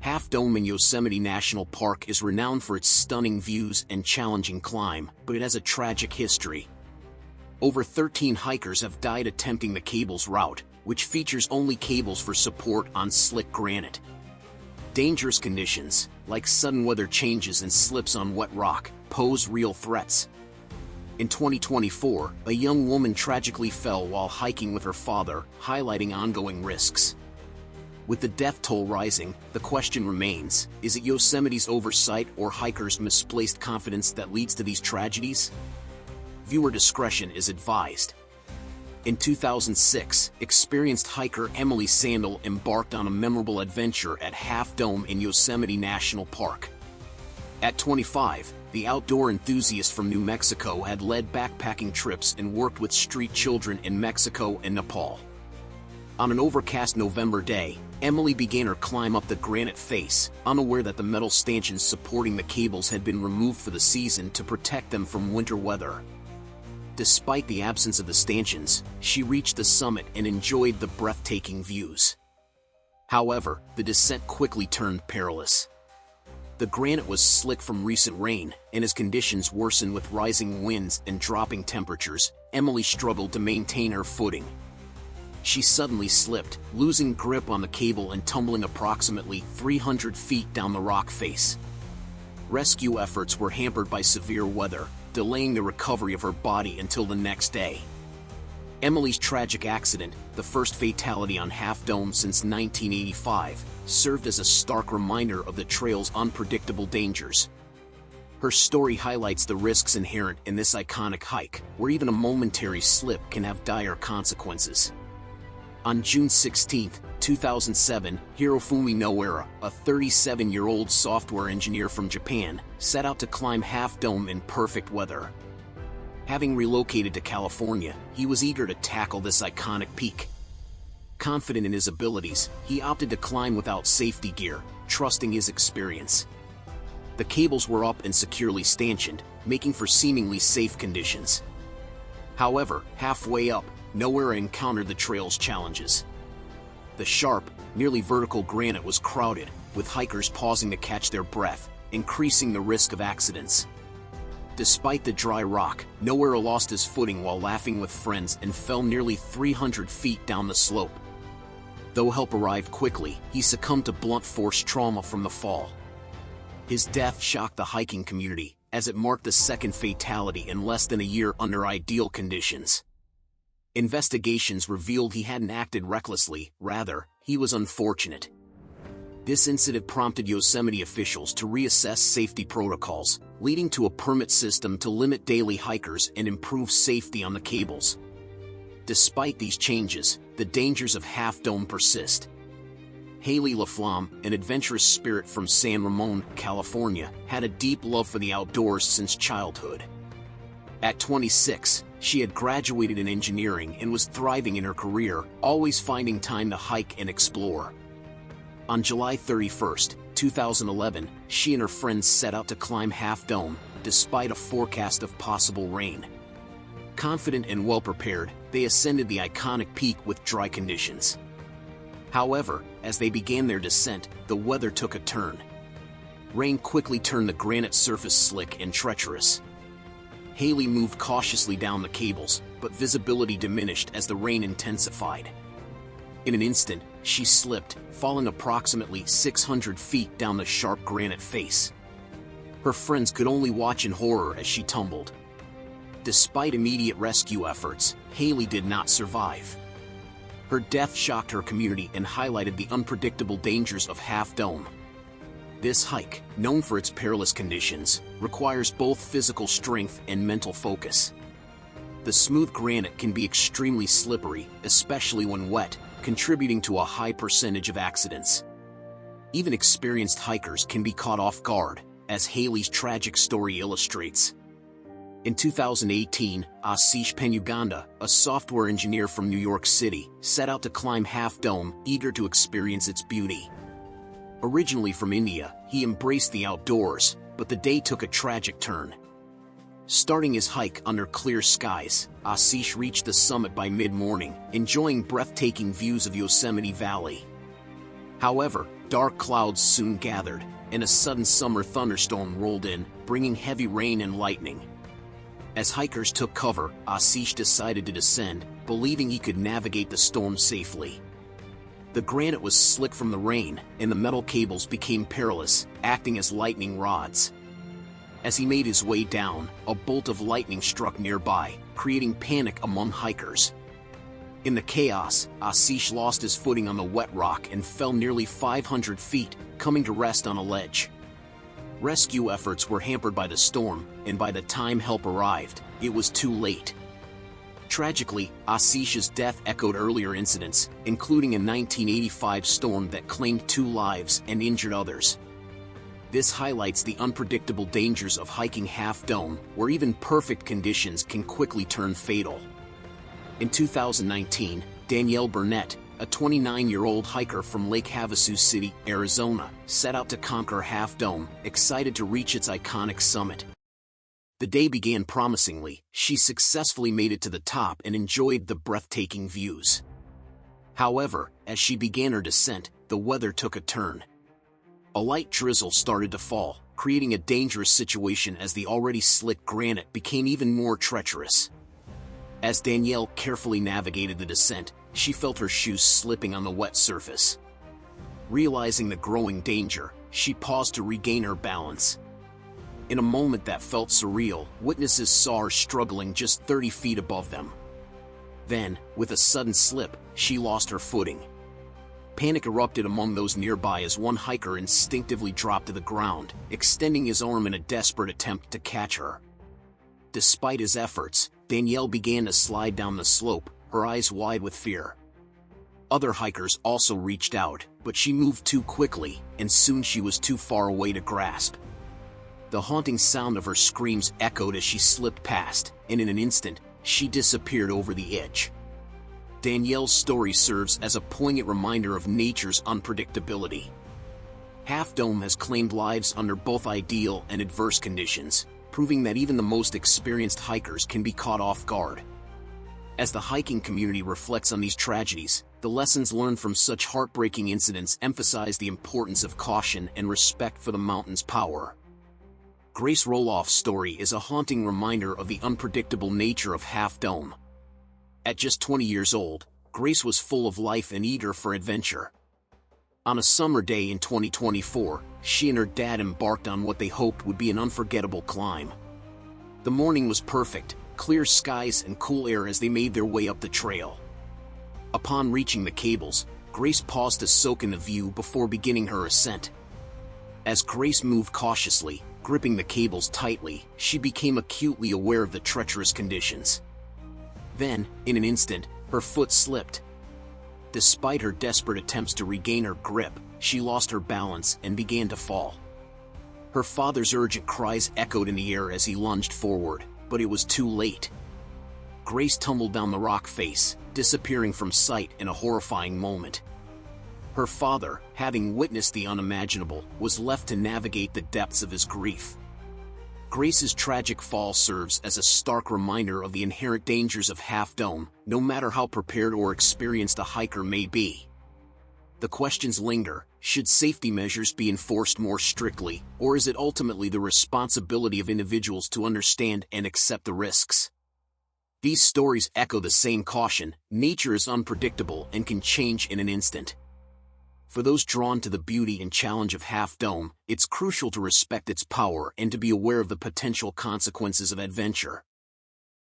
Half Dome in Yosemite National Park is renowned for its stunning views and challenging climb, but it has a tragic history. Over 13 hikers have died attempting the cable's route, which features only cables for support on slick granite. Dangerous conditions, like sudden weather changes and slips on wet rock, pose real threats. In 2024, a young woman tragically fell while hiking with her father, highlighting ongoing risks. With the death toll rising, the question remains, is it Yosemite's oversight or hikers' misplaced confidence that leads to these tragedies? Viewer discretion is advised. In 2006, experienced hiker Emily Sandal embarked on a memorable adventure at Half Dome in Yosemite National Park. At 25, the outdoor enthusiast from New Mexico had led backpacking trips and worked with street children in Mexico and Nepal. On an overcast November day, Emily began her climb up the granite face, unaware that the metal stanchions supporting the cables had been removed for the season to protect them from winter weather. Despite the absence of the stanchions, she reached the summit and enjoyed the breathtaking views. However, the descent quickly turned perilous. The granite was slick from recent rain, and as conditions worsened with rising winds and dropping temperatures, Emily struggled to maintain her footing. She suddenly slipped, losing grip on the cable and tumbling approximately 300 feet down the rock face. Rescue efforts were hampered by severe weather, delaying the recovery of her body until the next day. Emily's tragic accident, the first fatality on Half Dome since 1985, served as a stark reminder of the trail's unpredictable dangers. Her story highlights the risks inherent in this iconic hike, where even a momentary slip can have dire consequences. On June 16, 2007, Hirofumi Noera, a 37-year-old software engineer from Japan, set out to climb Half Dome in perfect weather. Having relocated to California, he was eager to tackle this iconic peak. Confident in his abilities, he opted to climb without safety gear, trusting his experience. The cables were up and securely stanchioned, making for seemingly safe conditions. However, halfway up, Noera encountered the trail's challenges. The sharp, nearly vertical granite was crowded, with hikers pausing to catch their breath, increasing the risk of accidents. Despite the dry rock, Noera lost his footing while laughing with friends and fell nearly 300 feet down the slope. Though help arrived quickly, he succumbed to blunt force trauma from the fall. His death shocked the hiking community, as it marked the second fatality in less than a year under ideal conditions. Investigations revealed he hadn't acted recklessly, rather, he was unfortunate. This incident prompted Yosemite officials to reassess safety protocols, leading to a permit system to limit daily hikers and improve safety on the cables. Despite these changes, the dangers of Half Dome persist. Haley LaFlamme, an adventurous spirit from San Ramon, California, had a deep love for the outdoors since childhood. At 26, she had graduated in engineering and was thriving in her career, always finding time to hike and explore. On July 31, 2011, she and her friends set out to climb Half Dome, despite a forecast of possible rain. Confident and well-prepared, they ascended the iconic peak with dry conditions. However, as they began their descent, the weather took a turn. Rain quickly turned the granite surface slick and treacherous. Haley moved cautiously down the cables, but visibility diminished as the rain intensified. In an instant, she slipped, falling approximately 600 feet down the sharp granite face. Her friends could only watch in horror as she tumbled. Despite immediate rescue efforts, Haley did not survive. Her death shocked her community and highlighted the unpredictable dangers of Half Dome. This hike, known for its perilous conditions, requires both physical strength and mental focus. The smooth granite can be extremely slippery, especially when wet, contributing to a high percentage of accidents. Even experienced hikers can be caught off guard, as Haley's tragic story illustrates. In 2018, Ashish Penuganda, a software engineer from New York City, set out to climb Half Dome, eager to experience its beauty. Originally from India, he embraced the outdoors, but the day took a tragic turn. Starting his hike under clear skies, Ashish reached the summit by mid-morning, enjoying breathtaking views of Yosemite Valley. However, Dark clouds soon gathered, and a sudden summer thunderstorm rolled in, bringing heavy rain and lightning. As hikers took cover, Ashish decided to descend, believing he could navigate the storm safely. The granite was slick from the rain, and the metal cables became perilous, acting as lightning rods. As he made his way down, a bolt of lightning struck nearby, creating panic among hikers. In the chaos, Ashish lost his footing on the wet rock and fell nearly 500 feet, coming to rest on a ledge. Rescue efforts were hampered by the storm, and by the time help arrived, it was too late. Tragically, Ashish's death echoed earlier incidents, including a 1985 storm that claimed 2 lives and injured others. This highlights the unpredictable dangers of hiking Half Dome, where even perfect conditions can quickly turn fatal. In 2019, Danielle Burnett, a 29-year-old hiker from Lake Havasu City, Arizona, set out to conquer Half Dome, excited to reach its iconic summit. The day began promisingly. She successfully made it to the top and enjoyed the breathtaking views. However, as she began her descent, the weather took a turn. A light drizzle started to fall, creating a dangerous situation as the already slick granite became even more treacherous. As Danielle carefully navigated the descent, she felt her shoes slipping on the wet surface. Realizing the growing danger, she paused to regain her balance. In a moment that felt surreal, witnesses saw her struggling just 30 feet above them. Then, with a sudden slip, she lost her footing. Panic erupted among those nearby as one hiker instinctively dropped to the ground, extending his arm in a desperate attempt to catch her. Despite his efforts, Danielle began to slide down the slope, her eyes wide with fear. Other hikers also reached out, but she moved too quickly, and soon she was too far away to grasp. The haunting sound of her screams echoed as she slipped past, and in an instant, she disappeared over the edge. Danielle's story serves as a poignant reminder of nature's unpredictability. Half Dome has claimed lives under both ideal and adverse conditions, proving that even the most experienced hikers can be caught off guard. As the hiking community reflects on these tragedies, the lessons learned from such heartbreaking incidents emphasize the importance of caution and respect for the mountain's power. Grace Roloff's story is a haunting reminder of the unpredictable nature of Half Dome. At just 20 years old, Grace was full of life and eager for adventure. On a summer day in 2024, she and her dad embarked on what they hoped would be an unforgettable climb. The morning was perfect, clear skies and cool air as they made their way up the trail. Upon reaching the cables, Grace paused to soak in the view before beginning her ascent. As Grace moved cautiously, gripping the cables tightly, she became acutely aware of the treacherous conditions. Then, in an instant, her foot slipped. Despite her desperate attempts to regain her grip, she lost her balance and began to fall. Her father's urgent cries echoed in the air as he lunged forward, but it was too late. Grace tumbled down the rock face, disappearing from sight in a horrifying moment. Her father, having witnessed the unimaginable, was left to navigate the depths of his grief. Grace's tragic fall serves as a stark reminder of the inherent dangers of Half Dome, no matter how prepared or experienced a hiker may be. The questions linger: should safety measures be enforced more strictly, or is it ultimately the responsibility of individuals to understand and accept the risks? These stories echo the same caution: nature is unpredictable and can change in an instant. For those drawn to the beauty and challenge of Half Dome, it's crucial to respect its power and to be aware of the potential consequences of adventure.